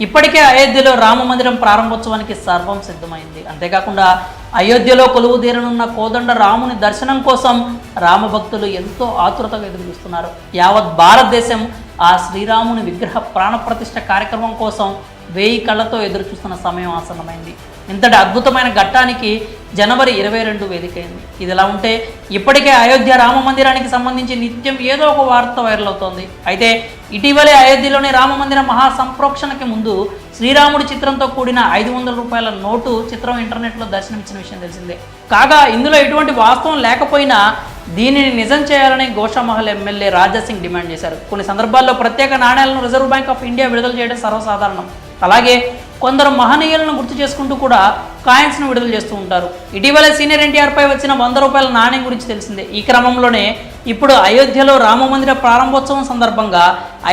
ఇప్పటికే అయోధ్యలో రామ మందిరం ప్రారంభోత్సవానికి సర్వం సిద్ధమైంది. అంతేకాకుండా అయోధ్యలో కొలువు తీరనున్న కోదండ రాముని దర్శనం కోసం రామభక్తులు ఎంతో ఆతురతగా ఎదురుచూస్తున్నారు. యావత్ భారతదేశం ఆ శ్రీరాముని విగ్రహ ప్రాణప్రతిష్ఠ కార్యక్రమం కోసం 1000 కళ్ళతో ఎదురుచూస్తున్న సమయం ఆసన్నమైంది. ఇంతటి అద్భుతమైన ఘట్టానికి జనవరి 22 వేదికైంది. ఇదిలా ఉంటే ఇప్పటికే అయోధ్య రామ మందిరానికి సంబంధించి నిత్యం ఏదో ఒక వార్త వైరల్ అవుతోంది. అయితే ఇటీవలే అయోధ్యలోని రామ మందిర మహాసంప్రోక్షణకి ముందు శ్రీరాముడి చిత్రంతో కూడిన 500 రూపాయల నోటు చిత్రం ఇంటర్నెట్లో దర్శనమిచ్చిన విషయం తెలిసిందే. కాగా ఇందులో ఎటువంటి వాస్తవం లేకపోయినా దీనిని నిజం చేయాలని గోషామహల్ ఎమ్మెల్యే రాజాసింగ్ డిమాండ్ చేశారు. కొన్ని సందర్భాల్లో ప్రత్యేక నాణ్యాలను రిజర్వ్ బ్యాంక్ ఆఫ్ ఇండియా విడుదల చేయడం సర్వసాధారణం. అలాగే కొందరు మహనీయులను గుర్తు చేసుకుంటూ కూడా కాయిన్స్ను విడుదల చేస్తూ ఉంటారు. ఇటీవల సీనియర్ ఎన్టీఆర్పై వచ్చిన 100 రూపాయల నాణ్యం గురించి తెలిసిందే. ఈ క్రమంలోనే ఇప్పుడు అయోధ్యలో రామమందిర ప్రారంభోత్సవం సందర్భంగా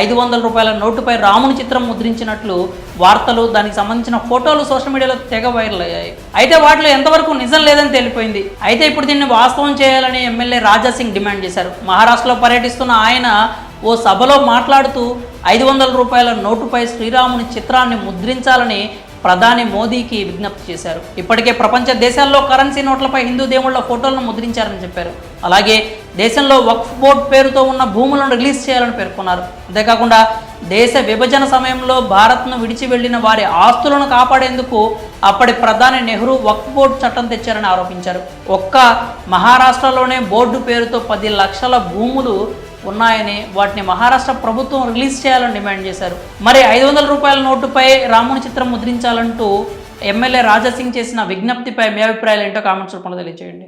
500 రూపాయల నోటుపై రాముని చిత్రం ముద్రించినట్లు వార్తలు, దానికి సంబంధించిన ఫోటోలు సోషల్ మీడియాలో తెగ వైరల్ అయ్యాయి. అయితే వాటిలో ఎంతవరకు నిజం లేదని తేలిపోయింది. అయితే ఇప్పుడు దీన్ని వాస్తవం చేయాలని ఎమ్మెల్యే రాజాసింగ్ డిమాండ్ చేశారు. మహారాష్ట్రలో పర్యటిస్తున్న ఆయన ఓ సభలో మాట్లాడుతూ 500 రూపాయల నోటుపై శ్రీరాముని చిత్రాన్ని ముద్రించాలని ప్రధాని మోదీకి విజ్ఞప్తి చేశారు. ఇప్పటికే ప్రపంచ దేశాల్లో కరెన్సీ నోట్లపై హిందూ దేవుళ్ల ఫోటోలను ముద్రించారని చెప్పారు. అలాగే దేశంలో వక్ఫ్ బోర్డ్ పేరుతో ఉన్న భూములను రిలీజ్ చేయాలని పేర్కొన్నారు. అంతేకాకుండా దేశ విభజన సమయంలో భారత్ను విడిచి వెళ్లిన వారి ఆస్తులను కాపాడేందుకు అప్పటి ప్రధాని నెహ్రూ వక్ఫ్ బోర్డు చట్టం తెచ్చారని ఆరోపించారు. ఒక్క మహారాష్ట్రలోనే బోర్డు పేరుతో 10 లక్షల భూములు ఉన్నాయని, వాటిని మహారాష్ట్ర ప్రభుత్వం రిలీజ్ చేయాలని డిమాండ్ చేశారు. మరి 500 రూపాయల నోటుపై రాముని చిత్రం ముద్రించాలంటూ ఎమ్మెల్యే రాజాసింగ్ చేసిన విజ్ఞప్తిపై మీ అభిప్రాయాలు ఏంటో కామెంట్స్ రూపంలో తెలియజేయండి.